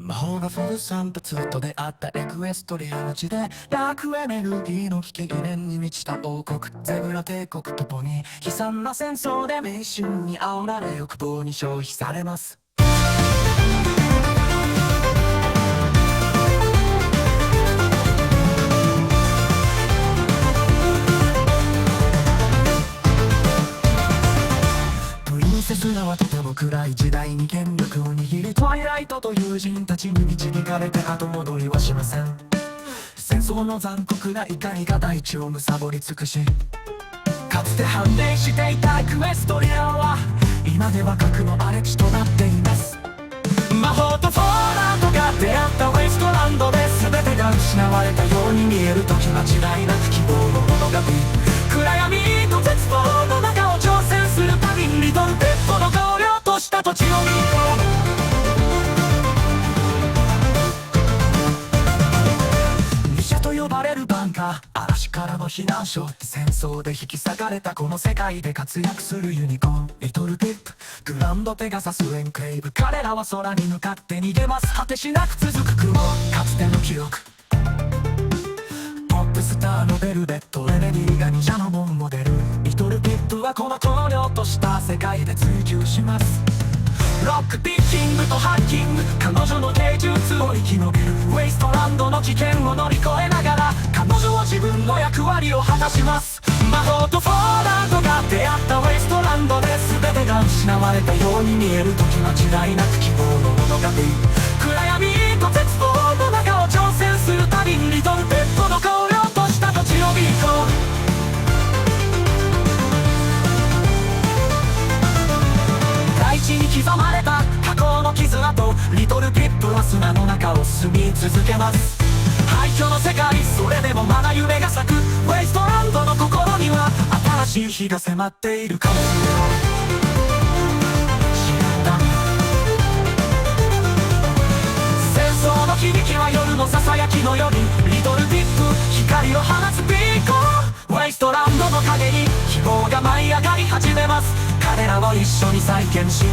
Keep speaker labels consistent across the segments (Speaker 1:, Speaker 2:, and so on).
Speaker 1: 魔法が降る散髪と出会ったエクエストリアの地でダークエネルギーの危機疑念に満ちた王国ゼブラ帝国とポニー悲惨な戦争で迷信に煽られ欲望に消費されます。プリンセスらはとても暗い時代に権力を握りトワイライトと友人たちに導かれて後戻りはしません。戦争の残酷な怒りが大地を貪り尽くし、かつて繁栄していたエクエストリアは今では核の荒れ地となっています。魔法とフォーランドが出会ったウェイストランドで全てが失われたように見える時間違いなく希望の物語、暗闇と絶望の中を挑戦する旅にリトルペットの香料とした土地を見よう。ミシャと呼ばれるバンカー、嵐からの避難所、戦争で引き裂かれたこの世界で活躍するユニコーン、リトルピップ、グランドペガサスエンクレイブ、彼らは空に向かって逃げます。果てしなく続く雲、かつての記憶、ポップスターのベルベット、レメディが忍者のモンモデル、リトルピップはこの荒涼とした世界で追求します。ロックピッキングとハッキング、彼女の芸術を生き延びるウェイストランドの危険を乗り越えながら彼女は自分の役割を果たします。魔法とフォーランドが出会ったウェイストランドで全てが失われたように見える時間違いなく希望の物語、暗闇と絶望の中を挑戦する旅にリトルペットの荒涼とした土地を見こう。大地に刻まれた過去の傷跡、リトルピップは砂の中を進み続けます。廃墟の世界、それでもまだ夢が咲くウェイストランドの心には新しい日が迫っているかもしれない。知らない戦争の響きは夜のささやきのようにリトルピップ光を放つピーコー、ウェイストランドの陰に希望が舞い上がり始めます。彼らを一緒に再建し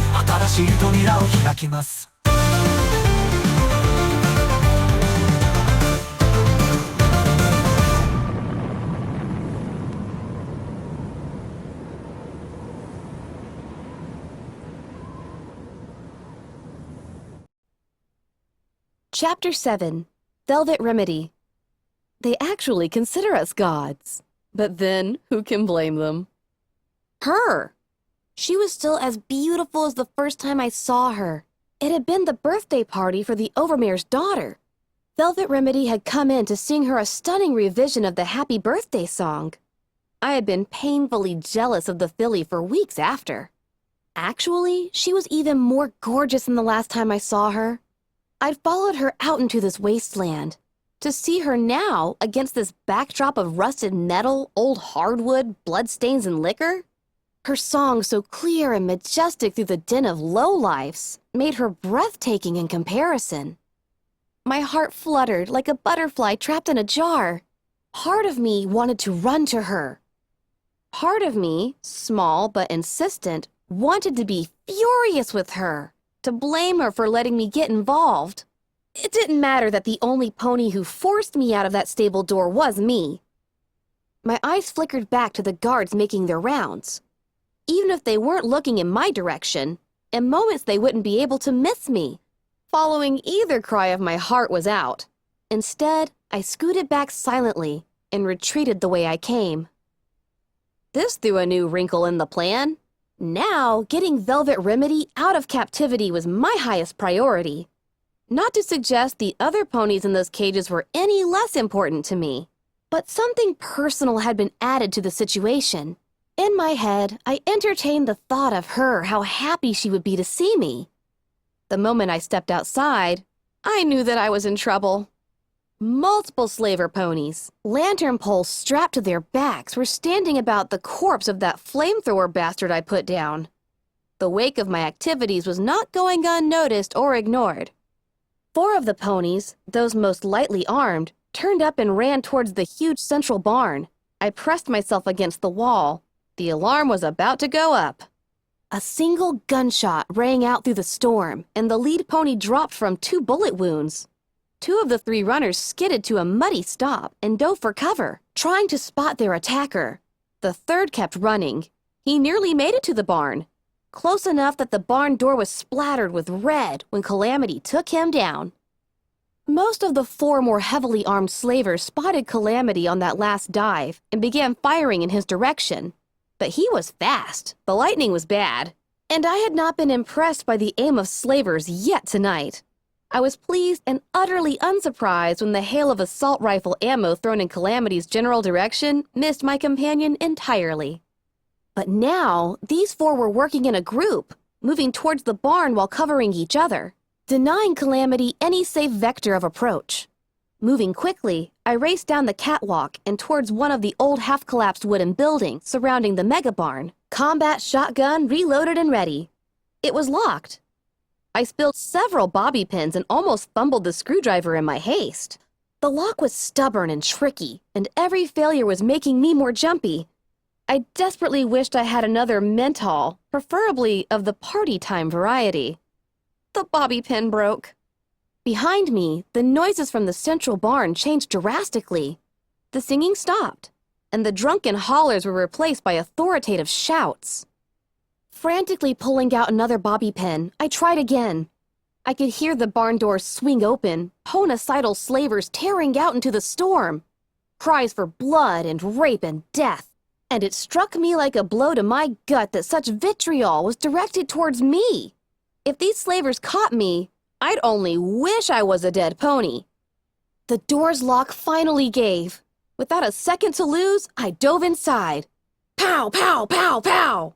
Speaker 1: 新しい扉を開きます。
Speaker 2: Chapter 7 Velvet Remedy. They actually consider us gods. But then, who can blame them? Her! She was still as beautiful as the first time I saw her. It had been the birthday party for the Overmare's daughter. Velvet Remedy had come in to sing her a stunning revision of the Happy Birthday song. I had been painfully jealous of the filly for weeks after. Actually, she was even more gorgeous than the last time I saw her. I'd followed her out into this wasteland. To see her now, against this backdrop of rusted metal, old hardwood, bloodstains, and liquor, her song so clear and majestic through the din of lowlifes made her breathtaking in comparison. My heart fluttered like a butterfly trapped in a jar. Part of me wanted to run to her. Part of me, small but insistent, wanted to be furious with her, to blame her for letting me get involved. It didn't matter that the only pony who forced me out of that stable door was me. My eyes flickered back to the guards making their rounds. Even if they weren't looking in my direction, in moments they wouldn't be able to miss me. Following either cry of my heart was out. Instead, I scooted back silently and retreated the way I came. This threw a new wrinkle in the plan. Now, getting Velvet Remedy out of captivity was my highest priority. Not to suggest the other ponies in those cages were any less important to me, but something personal had been added to the situation. In my head, I entertained the thought of her, how happy she would be to see me. The moment I stepped outside, I knew that I was in trouble. Multiple slaver ponies, lantern poles strapped to their backs, were standing about the corpse of that flamethrower bastard I put down. The wake of my activities was not going unnoticed or ignored. 4 of the ponies, those most lightly armed, turned up and ran towards the huge central barn. I pressed myself against the wall. The alarm was about to go up. A single gunshot rang out through the storm, and the lead pony dropped from 2 bullet wounds. 2 of the 3 runners skidded to a muddy stop and dove for cover, trying to spot their attacker. The 3rd kept running. He nearly made it to the barn, close enough that the barn door was splattered with red when Calamity took him down. Most of the 4 more heavily armed slavers spotted Calamity on that last dive and began firing in his direction. But he was fast, the lightning was bad, and I had not been impressed by the aim of slavers yet tonight. I was pleased and utterly unsurprised when the hail of assault rifle ammo thrown in Calamity's general direction missed my companion entirely. But now, these 4 were working in a group, moving towards the barn while covering each other, denying Calamity any safe vector of approach. Moving quickly, I raced down the catwalk and towards one of the old half-collapsed wooden buildings surrounding the mega barn, combat shotgun reloaded and ready. It was locked. I spilled several bobby pins and almost fumbled the screwdriver in my haste. The lock was stubborn and tricky, and every failure was making me more jumpy. I desperately wished I had another menthol, preferably of the party time variety. The bobby pin broke. Behind me, the noises from the central barn changed drastically. The singing stopped, and the drunken hollers were replaced by authoritative shouts. Frantically pulling out another bobby pin, I tried again. I could hear the barn doors swing open, homicidal slavers tearing out into the storm. Cries for blood and rape and death. And it struck me like a blow to my gut that such vitriol was directed towards me. If these slavers caught me, I'd only wish I was a dead pony. The door's lock finally gave. Without a second to lose, I dove inside. Pow, pow, pow, pow!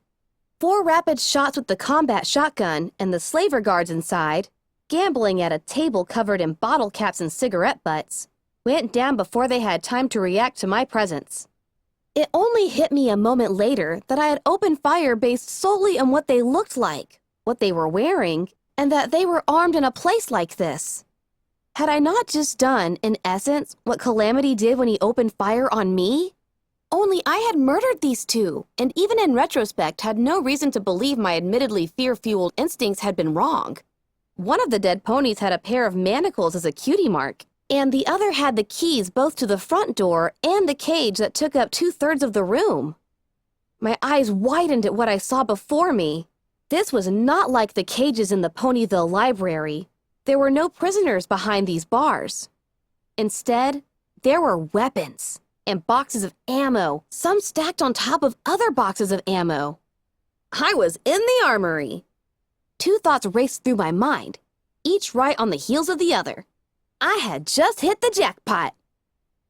Speaker 2: 4 rapid shots with the combat shotgun and the slaver guards inside, gambling at a table covered in bottle caps and cigarette butts, went down before they had time to react to my presence. It only hit me a moment later that I had opened fire based solely on what they looked like, what they were wearing, and that they were armed in a place like this. Had I not just done, in essence, what Calamity did when he opened fire on me? Only I had murdered these 2, and even in retrospect had no reason to believe my admittedly fear-fueled instincts had been wrong. One of the dead ponies had a pair of manacles as a cutie mark, and the other had the keys both to the front door and the cage that took up 2/3 of the room. My eyes widened at what I saw before me. This was not like the cages in the Ponyville library. There were no prisoners behind these bars. Instead, there were weapons and boxes of ammo, some stacked on top of other boxes of ammo. I was in the armory. 2 thoughts raced through my mind, each right on the heels of the other. I had just hit the jackpot.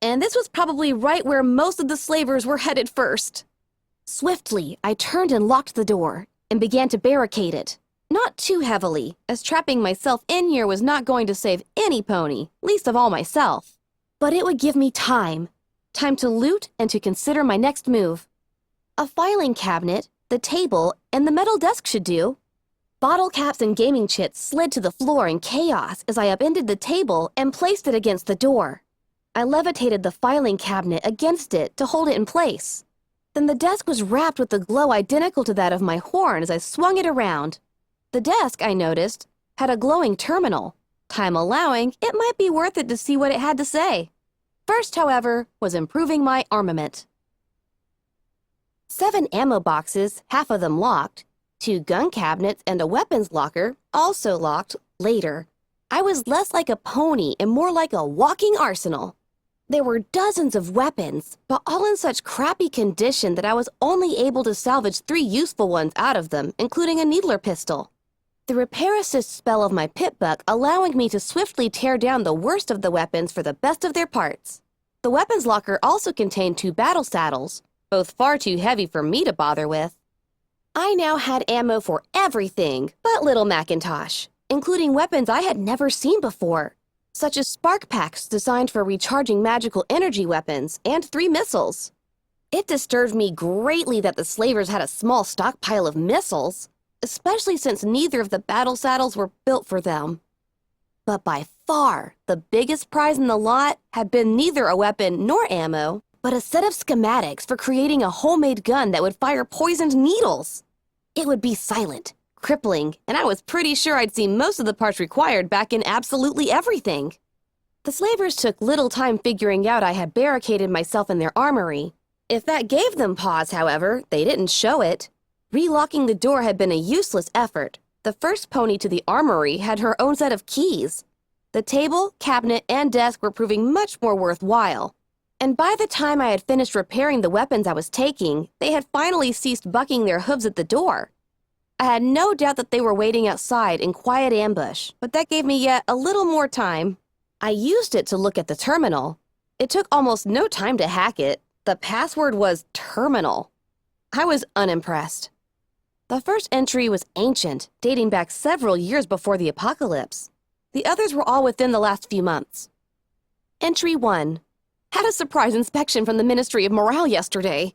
Speaker 2: And this was probably right where most of the slavers were headed first. Swiftly, I turned and locked the door and began to barricade it. Not too heavily, as trapping myself in here was not going to save any pony, least of all myself. But it would give me time to loot and to consider my next move. A filing cabinet, the table, and the metal desk should do. Bottle caps and gaming chits slid to the floor in chaos as I upended the table and placed it against the door. I levitated the filing cabinet against it to hold it in place. Then the desk was wrapped with a glow identical to that of my horn as I swung it around. The desk, I noticed, had a glowing terminal. Time allowing, it might be worth it to see what it had to say. First, however, was improving my armament. 7 ammo boxes, half of them locked, 2 gun cabinets, and a weapons locker, also locked, later. I was less like a pony and more like a walking arsenal. There were dozens of weapons, but all in such crappy condition that I was only able to salvage 3 useful ones out of them, including a needler pistol. The repair assist spell of my pip-buck allowing me to swiftly tear down the worst of the weapons for the best of their parts. The weapons locker also contained 2 battle saddles, both far too heavy for me to bother with. I now had ammo for everything but Little Macintosh, including weapons I had never seen before, such as spark packs designed for recharging magical energy weapons and 3 missiles. It disturbed me greatly that the slavers had a small stockpile of missiles, especially since neither of the battle saddles were built for them. But by far, the biggest prize in the lot had been neither a weapon nor ammo, but a set of schematics for creating a homemade gun that would fire poisoned needles. It would be silent, crippling, and I was pretty sure I'd seen most of the parts required back in absolutely everything. The slavers took little time figuring out I had barricaded myself in their armory. If that gave them pause, however, they didn't show it. Relocking the door had been a useless effort. The first pony to the armory had her own set of keys. The table, cabinet, and desk were proving much more worthwhile. And by the time I had finished repairing the weapons I was taking, they had finally ceased bucking their hooves at the door. I had no doubt that they were waiting outside in quiet ambush, but that gave me yet a little more time. I used it to look at the terminal. It took almost no time to hack it. The password was terminal. I was unimpressed. The first entry was ancient, dating back several years before the apocalypse. The others were all within the last few months. Entry 1. Had a surprise inspection from the Ministry of Morale yesterday.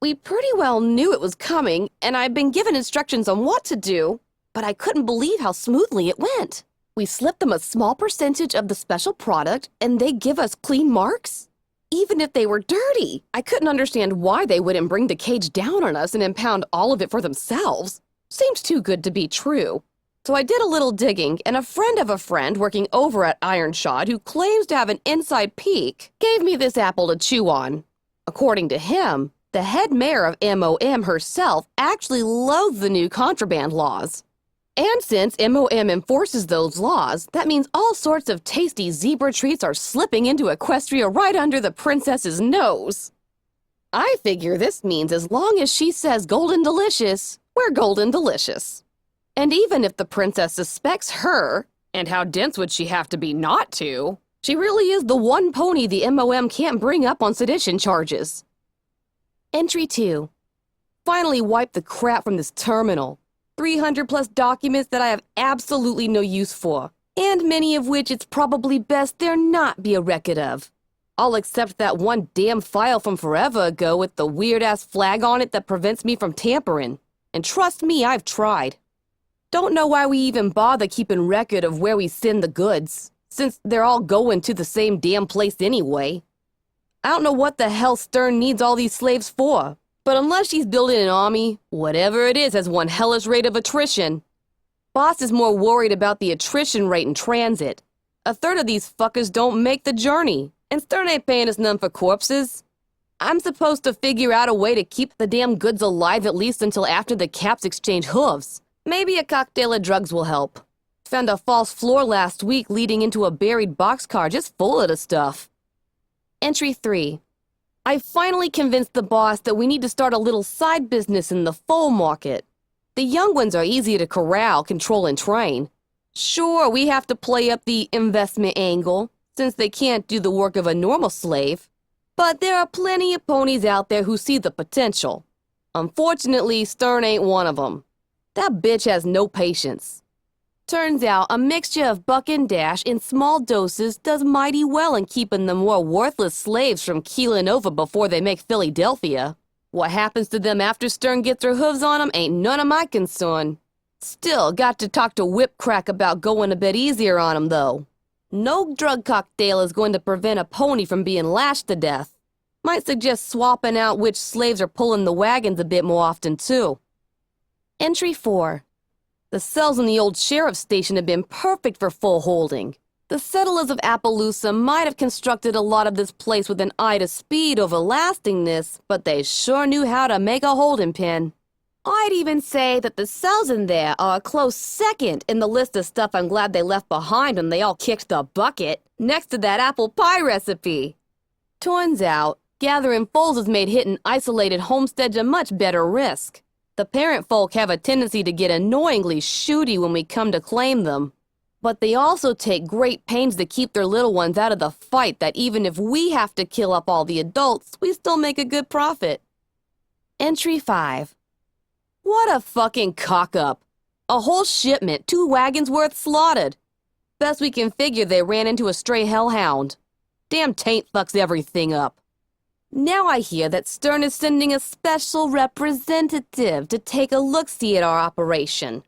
Speaker 2: We pretty well knew it was coming, and I'd been given instructions on what to do, but I couldn't believe how smoothly it went. We slipped them a small percentage of the special product, and they give us clean marks? Even if they were dirty, I couldn't understand why they wouldn't bring the cage down on us and impound all of it for themselves. Seemed too good to be true. So I did a little digging, and a friend of a friend working over at Ironshod, who claims to have an inside peek, gave me this apple to chew on. According to him, the head mayor of MOM herself actually loathed the new contraband laws. And since MOM enforces those laws, that means all sorts of tasty zebra treats are slipping into Equestria right under the princess's nose. I figure this means as long as she says golden delicious, we're golden delicious. And even if the princess suspects her, and how dense would she have to be not to, she really is the one pony the MOM can't bring up on sedition charges. Entry 2. Finally wiped the crap from this terminal. 300 plus documents that I have absolutely no use for, and many of which it's probably best there not be a record of. All except that one damn file from forever ago with the weird-ass flag on it that prevents me from tampering. And trust me, I've tried. Don't know why we even bother keeping record of where we send the goods, since they're all going to the same damn place anyway. I don't know what the hell Stern needs all these slaves for, but unless she's building an army, whatever it is has one hellish rate of attrition. Boss is more worried about the attrition rate in transit. A third of these fuckers don't make the journey, and Stern ain't paying us none for corpses. I'm supposed to figure out a way to keep the damn goods alive at least until after the caps exchange hooves. Maybe a cocktail of drugs will help. Found a false floor last week leading into a buried boxcar just full of the stuff. Entry 3. I finally convinced the boss that we need to start a little side business in the foal market. The young ones are easy to corral, control, and train. Sure, we have to play up the investment angle, since they can't do the work of a normal slave. But there are plenty of ponies out there who see the potential. Unfortunately, Stern ain't one of them. That bitch has no patience. Turns out a mixture of buck and dash in small doses does mighty well in keeping the more worthless slaves from keeling over before they make Philadelphia. What happens to them after Stern gets her hooves on them ain't none of my concern. Still, got to talk to Whip Crack about going a bit easier on them, though. No drug cocktail is going to prevent a pony from being lashed to death. Might suggest swapping out which slaves are pulling the wagons a bit more often, too. Entry 4. The cells in the old sheriff's station have been perfect for full holding. The settlers of Appaloosa might have constructed a lot of this place with an eye to speed over lastingness, but they sure knew how to make a holding pen. I'd even say that the cells in there are a close second in the list of stuff I'm glad they left behind when they all kicked the bucket, next to that apple pie recipe. Turns out, gathering foals has made hitting isolated homesteads a much better risk. The parent folk have a tendency to get annoyingly shooty when we come to claim them. But they also take great pains to keep their little ones out of the fight that even if we have to kill up all the adults, we still make a good profit. Entry 5. What a fucking cock-up. A whole shipment, 2 wagons worth slaughtered. Best we can figure they ran into a stray hellhound. Damn taint fucks everything up. Now I hear that Stern is sending a special representative to take a look-see at our operation.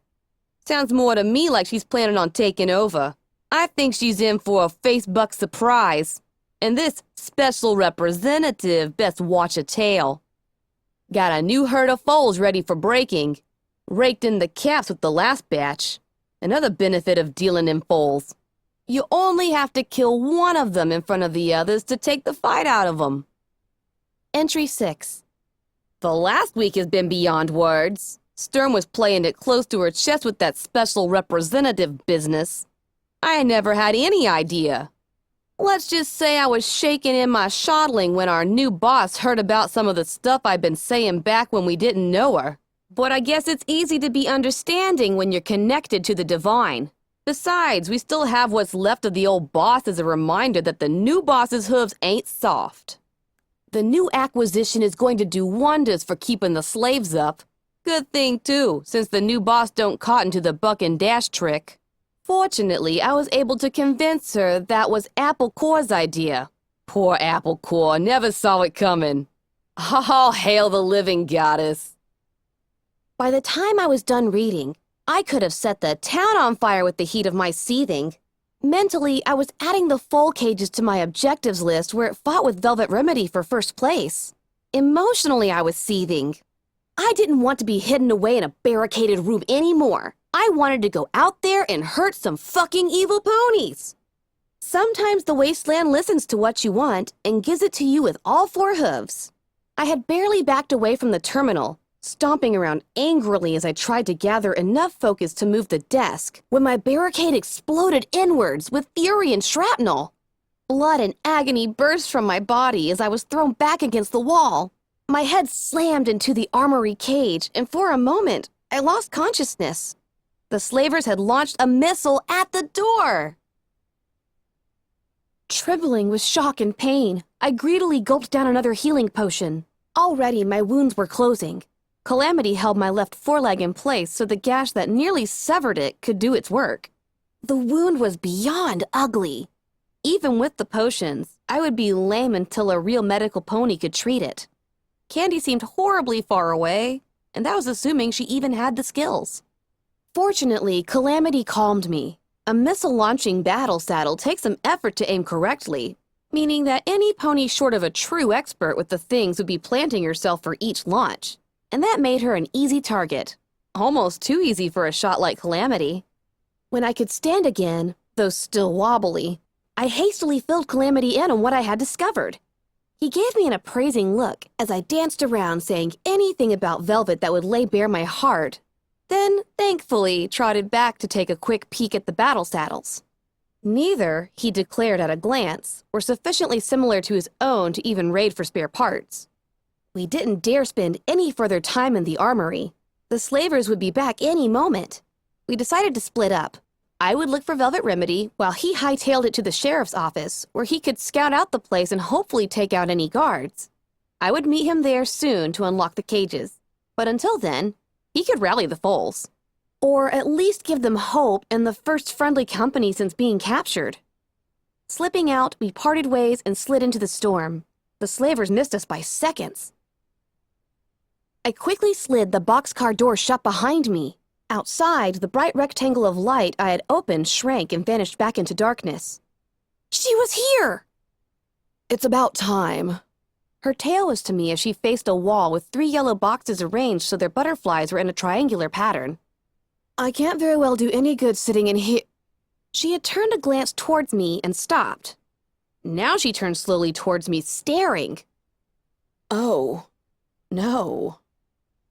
Speaker 2: Sounds more to me like she's planning on taking over. I think she's in for a Facebook surprise. And this special representative best watch a tail. Got a new herd of foals ready for breaking. Raked in the caps with the last batch. Another benefit of dealing in foals. You only have to kill one of them in front of the others to take the fight out of them. Entry 6. The last week has been beyond words. Sturm was playing it close to her chest with that special representative business. I never had any idea. Let's just say I was shaking in my shoddling when our new boss heard about some of the stuff I'd been saying back when we didn't know her. But I guess it's easy to be understanding when you're connected to the divine. Besides, we still have what's left of the old boss as a reminder that the new boss's hooves ain't soft. The new acquisition is going to do wonders for keeping the slaves up. Good thing, too, since the new boss don't cotton to the buck and dash trick. Fortunately, I was able to convince her that was Apple Core's idea. Poor Apple Core, never saw it coming. All hail the living goddess. By the time I was done reading, I could have set the town on fire with the heat of my seething. Mentally, I was adding the foal cages to my objectives list where it fought with Velvet Remedy for first place. Emotionally, I was seething. I didn't want to be hidden away in a barricaded room anymore. I wanted to go out there and hurt some fucking evil ponies. Sometimes the wasteland listens to what you want and gives it to you with all four hooves. I had barely backed away from the terminal, stomping around angrily as I tried to gather enough focus to move the desk, when my barricade exploded inwards with fury and shrapnel. Blood and agony burst from my body as I was thrown back against the wall. My head slammed into the armory cage, and for a moment, I lost consciousness. The slavers had launched a missile at the door! Trembling with shock and pain, I greedily gulped down another healing potion. Already my wounds were closing. Calamity held my left foreleg in place so the gash that nearly severed it could do its work. The wound was beyond ugly. Even with the potions, I would be lame until a real medical pony could treat it. Candy seemed horribly far away, and that was assuming she even had the skills. Fortunately, Calamity calmed me. A missile-launching battle saddle takes some effort to aim correctly, meaning that any pony short of a true expert with the things would be planting herself for each launch, and that made her an easy target. Almost too easy for a shot like Calamity. When I could stand again, though still wobbly, I hastily filled Calamity in on what I had discovered. He gave me an appraising look as I danced around saying anything about Velvet that would lay bare my heart, then, thankfully, trotted back to take a quick peek at the battle saddles. Neither, he declared at a glance, were sufficiently similar to his own to even raid for spare parts. We didn't dare spend any further time in the armory. The slavers would be back any moment. We decided to split up. I would look for Velvet Remedy, while he hightailed it to the sheriff's office, where he could scout out the place and hopefully take out any guards. I would meet him there soon to unlock the cages. But until then, he could rally the foals. Or at least give them hope and the first friendly company since being captured. Slipping out, we parted ways and slid into the storm. The slavers missed us by seconds. I quickly slid the boxcar door shut behind me. Outside, the bright rectangle of light I had opened shrank and vanished back into darkness. She was here! It's about time. Her tale was to me as she faced a wall with 3 yellow boxes arranged so their butterflies were in a triangular pattern. I can't very well do any good sitting in here. She had turned a glance towards me and stopped. Now she turned slowly towards me, staring. Oh, no.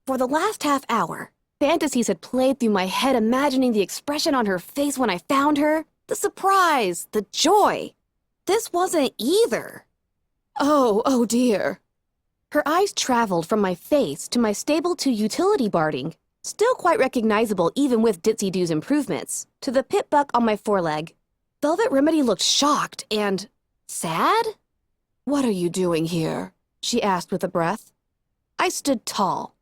Speaker 2: For the last half hour, fantasies had played through my head, imagining the expression on her face when I found her, the surprise, the joy. This wasn't either. Oh dear. Her eyes traveled from my face to my stable to utility barding, still quite recognizable even with Ditzy Doo's improvements, to the pit buck on my foreleg. Velvet Remedy looked shocked and sad? What are you doing here? She asked with a breath. I stood tall.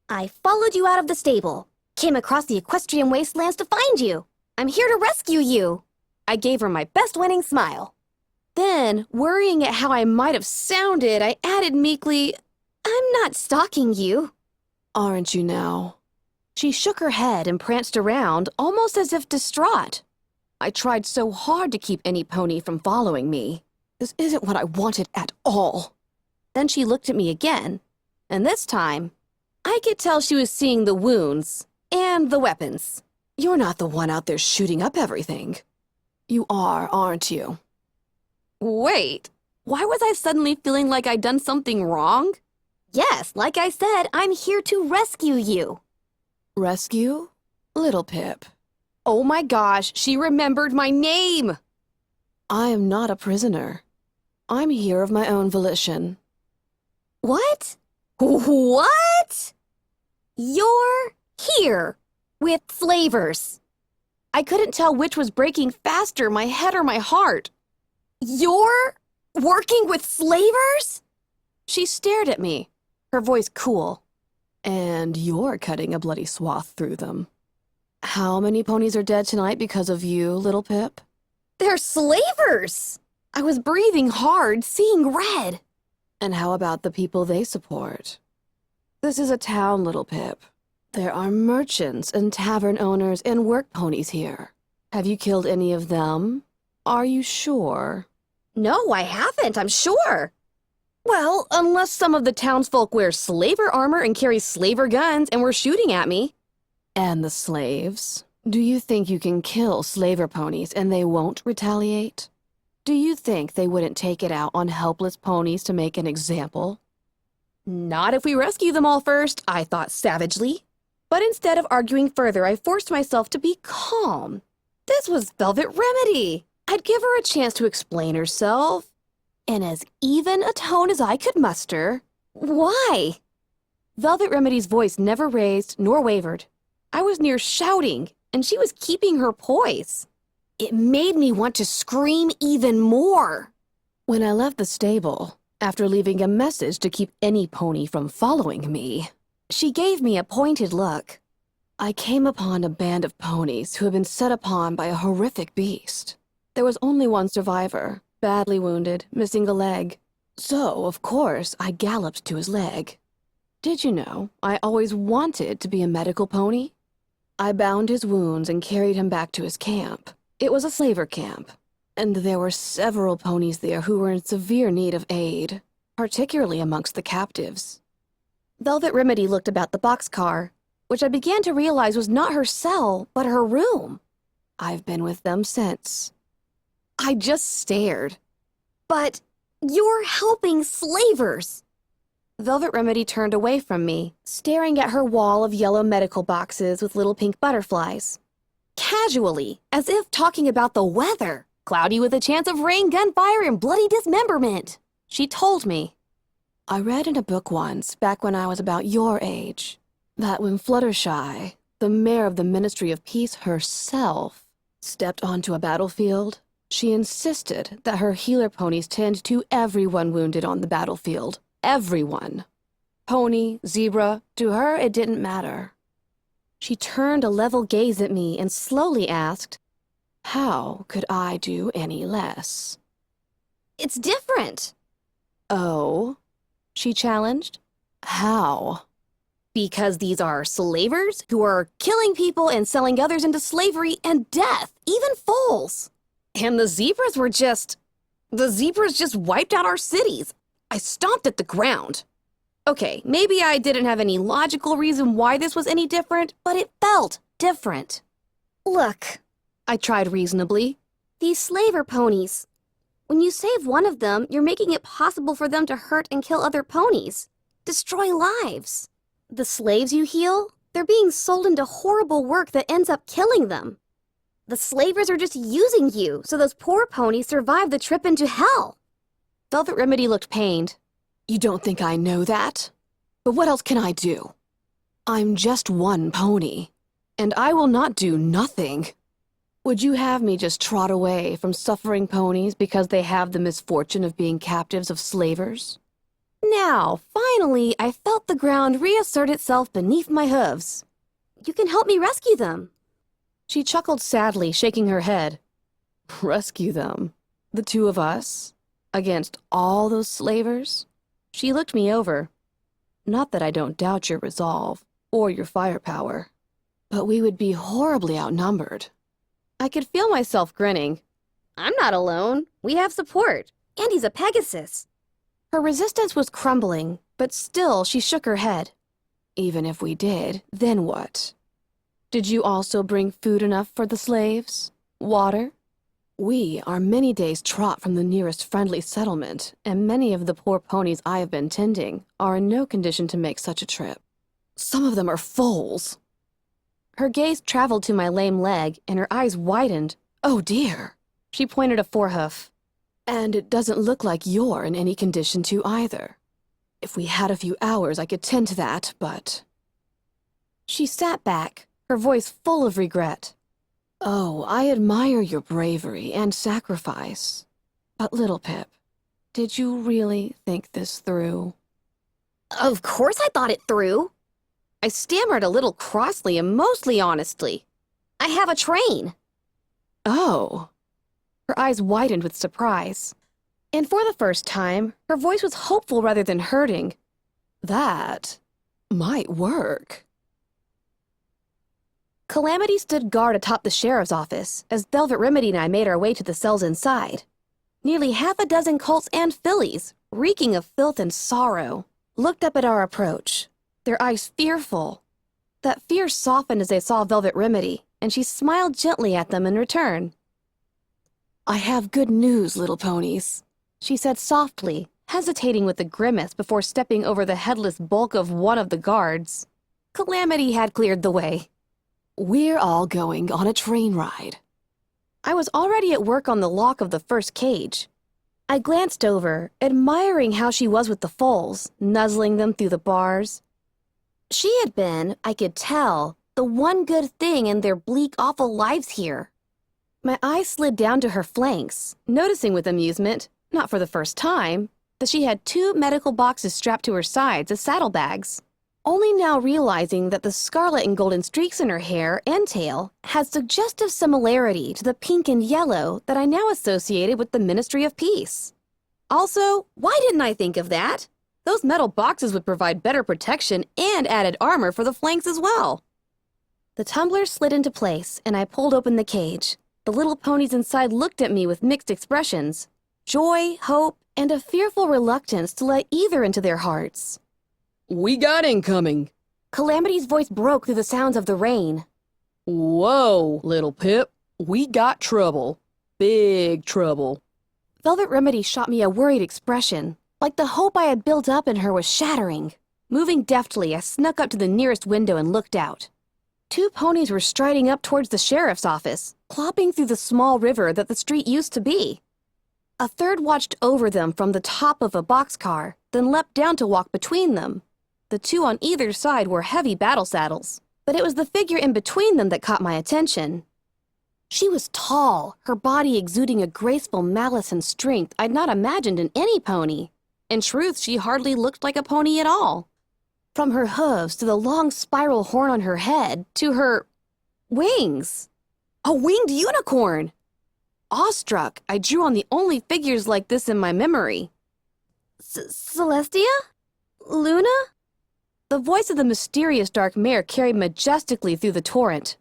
Speaker 2: I followed you out of the stable. Came across the Equestrian wastelands to find you. I'm here to rescue you. I gave her my best winning smile. Then, worrying at how I might have sounded, I added meekly, I'm not stalking you. Aren't you now? She shook her head and pranced around, almost as if distraught. I tried so hard to keep any pony from following me. This isn't what I wanted at all. Then she looked at me again, and this time, I could tell she was seeing the wounds And the weapons. You're not the one out there shooting up everything. You are, aren't you? Wait, why was I suddenly feeling like I'd done something wrong? Yes, like I said, I'm here to rescue you. Rescue? Little Pip. Oh my gosh, she remembered my name! I am not a prisoner. I'm here of my own volition. What? What? You're here with slavers. I couldn't tell which was breaking faster, my head or my heart. You're working with slavers? She stared at me, her voice cool. And you're cutting a bloody swath through them. How many ponies are dead tonight because of you, Little Pip? They're slavers! I was breathing hard, seeing red. And how about the people they support? This is a town, Little Pip. There are merchants and tavern owners and work ponies here. Have you killed any of them? Are you sure? No, I haven't, I'm sure. Well, unless some of the townsfolk wear slaver armor and carry slaver guns and were shooting at me. And the slaves? Do you think you can kill slaver ponies and they won't retaliate? Do you think they wouldn't take it out on helpless ponies to make an example? Not if we rescue them all first, I thought savagely. But instead of arguing further, I forced myself to be calm. This was Velvet Remedy. I'd give her a chance to explain herself. In as even a tone as I could muster. Why? Velvet Remedy's voice never raised nor wavered. I was near shouting, and she was keeping her poise. It made me want to scream even more. When I left the stable, after leaving a message to keep any pony from following me, she gave me a pointed look. I came upon a band of ponies who had been set upon by a horrific beast. There was only one survivor, badly wounded, missing a leg. So, of course, I galloped to his leg. Did you know, I always wanted to be a medical pony? I bound his wounds and carried him back to his camp. It was a slaver camp, and there were several ponies there who were in severe need of aid, particularly amongst the captives. Velvet Remedy looked about the boxcar, which I began to realize was not her cell, but her room. I've been with them since. I just stared. But you're helping slavers! Velvet Remedy turned away from me, staring at her wall of yellow medical boxes with little pink butterflies. Casually, as if talking about the weather, cloudy with a chance of rain, gunfire, and bloody dismemberment. She told me. I read in a book once, back when I was about your age, that when Fluttershy, the mayor of the Ministry of Peace herself, stepped onto a battlefield, she insisted that her healer ponies tend to everyone wounded on the battlefield. Everyone. Pony, zebra, to her it didn't matter. She turned a level gaze at me and slowly asked, how could I do any less? It's different. Oh? She challenged. How? Because these are slavers who are killing people and selling others into slavery and death, even foals. And the zebras just wiped out our cities. I stomped at the ground. Okay, maybe I didn't have any logical reason why this was any different, but it felt different. Look, I tried reasonably. These slaver ponies. When you save one of them, you're making it possible for them to hurt and kill other ponies. Destroy lives. The slaves you heal, they're being sold into horrible work that ends up killing them. The slavers are just using you, so those poor ponies survive the trip into hell. Velvet Remedy looked pained. You don't think I know that? But what else can I do? I'm just one pony, and I will not do nothing. Would you have me just trot away from suffering ponies because they have the misfortune of being captives of slavers? Now, finally, I felt the ground reassert itself beneath my hooves. You can help me rescue them. She chuckled sadly, shaking her head. Rescue them? The two of us? Against all those slavers? She looked me over. Not that I don't doubt your resolve, or your firepower, but we would be horribly outnumbered. I could feel myself grinning. I'm not alone. We have support. And he's a Pegasus. Her resistance was crumbling, but still she shook her head. Even if we did, then what? Did you also bring food enough for the slaves? Water? We are many days' trot from the nearest friendly settlement, and many of the poor ponies I have been tending are in no condition to make such a trip. Some of them are foals. Her gaze traveled to my lame leg, and her eyes widened. Oh dear! She pointed a forehoof. And it doesn't look like you're in any condition to either. If we had a few hours, I could tend to that, but... She sat back, her voice full of regret. Oh, I admire your bravery and sacrifice. But Little Pip, did you really think this through?
Speaker 3: Of course I thought it through. I stammered a little crossly and mostly honestly. I have a train.
Speaker 2: Oh. Her eyes widened with surprise. And for the first time, her voice was hopeful rather than hurting. That might work. Calamity stood guard atop the sheriff's office as Velvet Remedy and I made our way to the cells inside. Nearly half a dozen colts and fillies, reeking of filth and sorrow, looked up at our approach, their eyes fearful. That fear softened as they saw Velvet Remedy, and she smiled gently at them in return. I have good news, little ponies, she said softly, hesitating with a grimace before stepping over the headless bulk of one of the guards. Calamity had cleared the way. We're all going on a train ride. I was already at work on the lock of the first cage. I glanced over, admiring how she was with the foals, nuzzling them through the bars. She had been, I could tell, the one good thing in their bleak, awful lives here. My eyes slid down to her flanks, noticing with amusement, not for the first time, that she had 2 medical boxes strapped to her sides as saddlebags. Only now realizing that the scarlet and golden streaks in her hair and tail had suggestive similarity to the pink and yellow that I now associated with the Ministry of Peace. Also, why didn't I think of that? Those metal boxes would provide better protection and added armor for the flanks as well. The tumbler slid into place, and I pulled open the cage. The little ponies inside looked at me with mixed expressions: joy, hope, and a fearful reluctance to let either into their hearts. We got incoming. Calamity's voice broke through the sounds of the rain. Whoa, Little Pip. We got trouble. Big trouble. Velvet Remedy shot me a worried expression, like the hope I had built up in her was shattering. Moving deftly, I snuck up to the nearest window and looked out. 2 ponies were striding up towards the sheriff's office, clopping through the small river that the street used to be. A third watched over them from the top of a boxcar, then leapt down to walk between them. The 2 on either side wore heavy battle saddles, but it was the figure in between them that caught my attention. She was tall, her body exuding a graceful malice and strength I'd not imagined in any pony. In truth, she hardly looked like a pony at all. From her hooves to the long spiral horn on her head to her wings. A winged unicorn! Awestruck, I drew on the only figures like this in my memory. Celestia? Luna? The voice of the mysterious dark mare carried majestically through the torrent.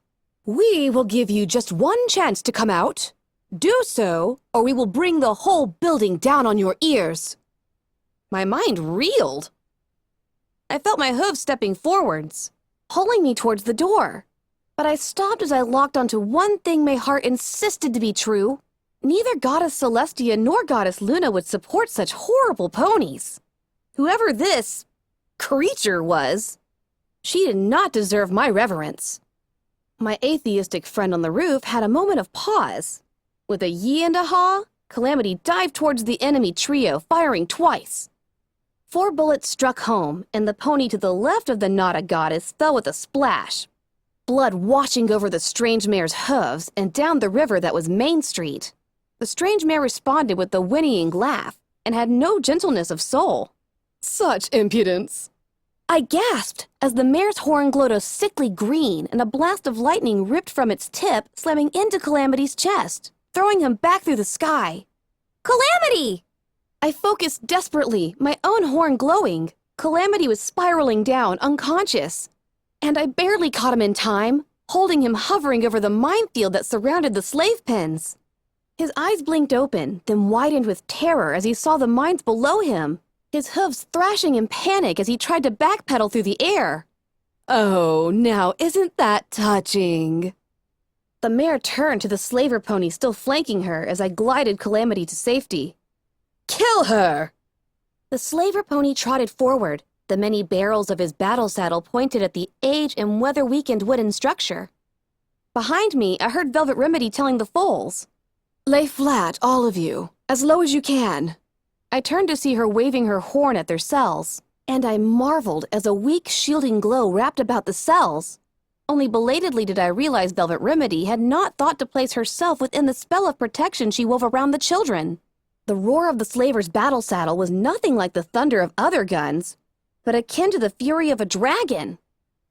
Speaker 2: We will give you just one chance to come out. Do so, or we will bring the whole building down on your ears. My mind reeled. I felt my hooves stepping forwards, pulling me towards the door. But I stopped as I locked onto one thing my heart insisted to be true. Neither Goddess Celestia nor Goddess Luna would support such horrible ponies. Whoever this creature was, she did not deserve my reverence. My atheistic friend on the roof had a moment of pause. With a yee and a haw, Calamity dived towards the enemy trio, firing twice. 4 bullets struck home, and the pony to the left of the Nada goddess fell with a splash, blood washing over the strange mare's hooves and down the river that was Main Street. The strange mare responded with a whinnying laugh and had no gentleness of soul. Such impudence! I gasped as the mare's horn glowed a sickly green and a blast of lightning ripped from its tip, slamming into Calamity's chest, throwing him back through the sky. Calamity! I focused desperately, my own horn glowing. Calamity was spiraling down, unconscious. And I barely caught him in time, holding him hovering over the minefield that surrounded the slave pens. His eyes blinked open, then widened with terror as he saw the mines below him, his hooves thrashing in panic as he tried to backpedal through the air. Oh, now isn't that touching? The mare turned to the slaver pony still flanking her as I glided Calamity to safety. Kill her! The slaver pony trotted forward, the many barrels of his battle saddle pointed at the age and weather-weakened wooden structure. Behind me, I heard Velvet Remedy telling the foals, "Lay flat, all of you, as low as you can." I turned to see her waving her horn at their cells, and I marveled as a weak shielding glow wrapped about the cells. Only belatedly did I realize Velvet Remedy had not thought to place herself within the spell of protection she wove around the children. The roar of the slaver's battle saddle was nothing like the thunder of other guns, but akin to the fury of a dragon.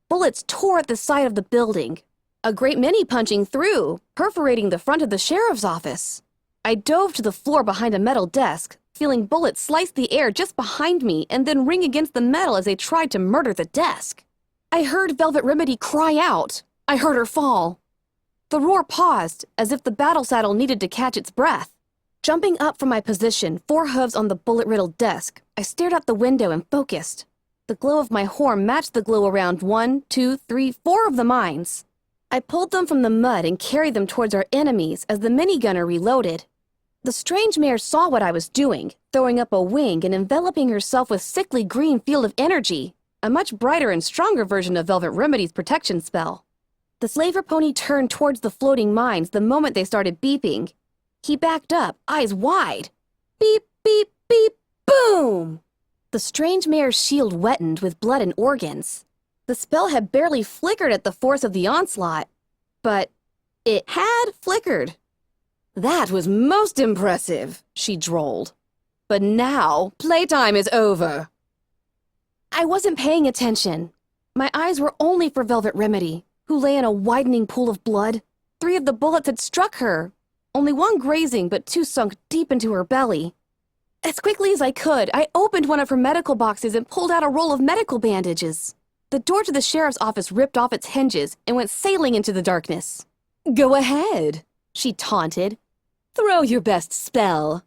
Speaker 2: Bullets tore at the side of the building, a great many punching through, perforating the front of the sheriff's office. I dove to the floor behind a metal desk, feeling bullets slice the air just behind me and then ring against the metal as they tried to murder the desk. I heard Velvet Remedy cry out. I heard her fall. The roar paused, as if the battle saddle needed to catch its breath. Jumping up from my position, 4 hooves on the bullet-riddled desk, I stared out the window and focused. The glow of my horn matched the glow around 1, 2, 3, 4 of the mines. I pulled them from the mud and carried them towards our enemies as the minigunner reloaded. The strange mare saw what I was doing, throwing up a wing and enveloping herself with sickly green field of energy, a much brighter and stronger version of Velvet Remedy's protection spell. The slaver pony turned towards the floating mines the moment they started beeping. He backed up, eyes wide. Beep, beep, beep, boom! The strange mare's shield wetted with blood and organs. The spell had barely flickered at the force of the onslaught, but it had flickered. "That was most impressive," she drawled. "But now, playtime is over." I wasn't paying attention. My eyes were only for Velvet Remedy, who lay in a widening pool of blood. 3 of the bullets had struck her, only 1 grazing, but 2 sunk deep into her belly. As quickly as I could, I opened one of her medical boxes and pulled out a roll of medical bandages. The door to the sheriff's office ripped off its hinges and went sailing into the darkness. "Go ahead," she taunted. "Throw your best spell."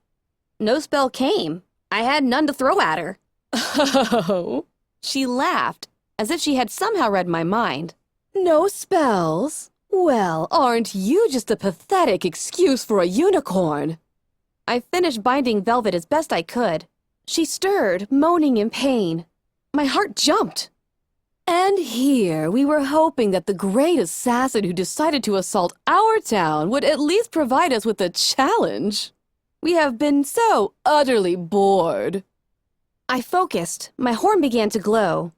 Speaker 2: No spell came. I had none to throw at her. Oh, she laughed, as if she had somehow read my mind. "No spells? Well, aren't you just a pathetic excuse for a unicorn?" I finished binding Velvet as best I could. She stirred, moaning in pain. My heart jumped. "And here we were hoping that the great assassin who decided to assault our town would at least provide us with a challenge. We have been so utterly bored." I focused. My horn began to glow.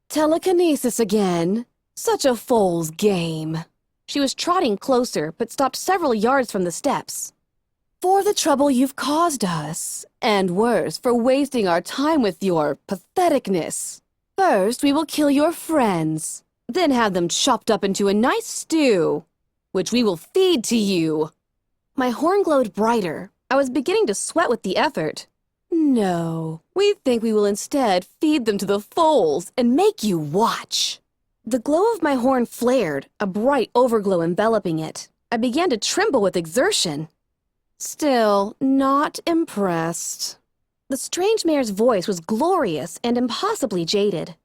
Speaker 2: "Telekinesis again. Such a fool's game." She was trotting closer, but stopped several yards from the steps. "For the trouble you've caused us, and worse, for wasting our time with your patheticness. First, we will kill your friends, then have them chopped up into a nice stew, which we will feed to you." My horn glowed brighter. I was beginning to sweat with the effort. "No, we think we will instead feed them to the foals and make you watch." The glow of my horn flared, a bright overglow enveloping it. I began to tremble with exertion. Still not impressed. The strange mare's voice was glorious and impossibly jaded.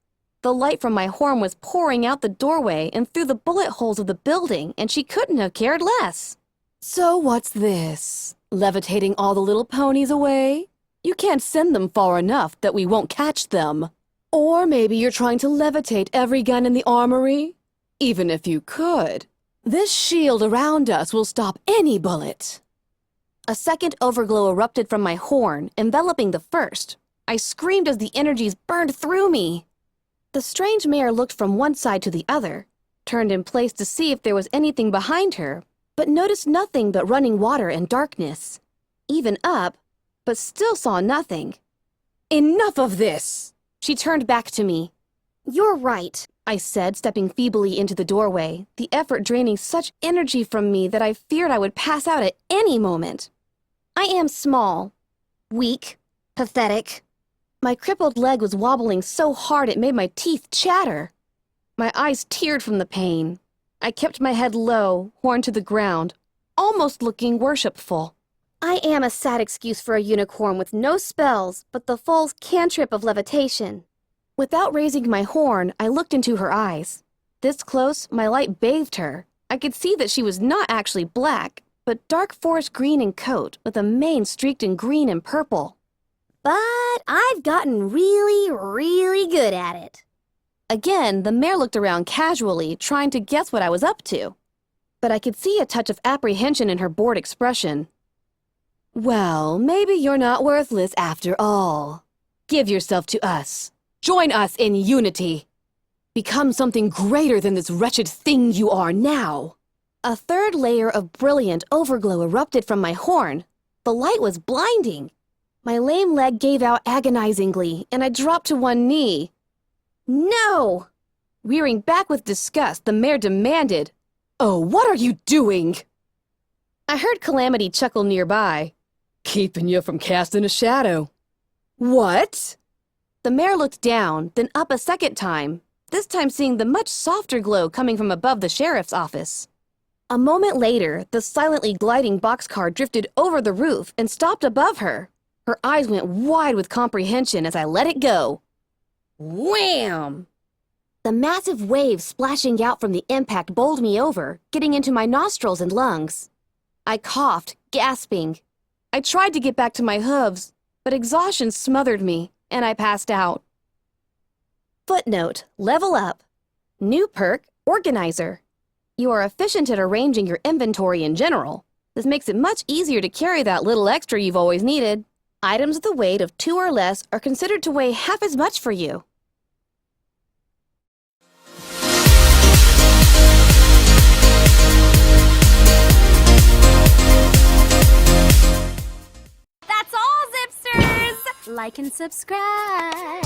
Speaker 2: The light from my horn was pouring out the doorway and through the bullet holes of the building, and she couldn't have cared less. "So what's this? Levitating all the little ponies away? You can't send them far enough that we won't catch them. Or maybe you're trying to levitate every gun in the armory? Even if you could, this shield around us will stop any bullet." A second overglow erupted from my horn, enveloping the first. I screamed as the energies burned through me. The strange mare looked from one side to the other, turned in place to see if there was anything behind her, but noticed nothing but running water and darkness. Even up, but still saw nothing. "Enough of this!" She turned back to me. "You're right," I said, stepping feebly into the doorway, the effort draining such energy from me that I feared I would pass out at any moment. "I am small, weak, pathetic." My crippled leg was wobbling so hard it made my teeth chatter. My eyes teared from the pain. I kept my head low, horn to the ground, almost looking worshipful. "I am a sad excuse for a unicorn with no spells but the fool's cantrip of levitation. Without raising my horn, I looked into her eyes. This close, my light bathed her. I could see that she was not actually black, but dark forest green in coat with a mane streaked in green and purple.
Speaker 3: But I've gotten really good at it.
Speaker 2: Again, the mare looked around casually, trying to guess what I was up to. But I could see a touch of apprehension in her bored expression. Well, maybe you're not worthless after all. Give yourself to us. Join us in unity. Become something greater than this wretched thing you are now. A third layer of brilliant overglow erupted from my horn. The light was blinding. My lame leg gave out agonizingly, and I dropped to one knee. No! Rearing back with disgust, the mare demanded, "Oh, what are you doing?" I heard Calamity chuckle nearby. "Keeping you from casting a shadow." "What?" The mare looked down, then up a second time, this time seeing the much softer glow coming from above the sheriff's office. A moment later, the silently gliding boxcar drifted over the roof and stopped above her. Her eyes went wide with comprehension as I let it go. Wham! The massive wave splashing out from the impact bowled me over, getting into my nostrils and lungs. I coughed, gasping. I tried to get back to my hooves, but exhaustion smothered me, and I passed out. Footnote: level up. New perk, Organizer. You are efficient at arranging your inventory in general. This makes it much easier to carry that little extra you've always needed. Items with a weight of 2 or less are considered to weigh half as much for you.
Speaker 3: That's all, Zipsters! Like and subscribe.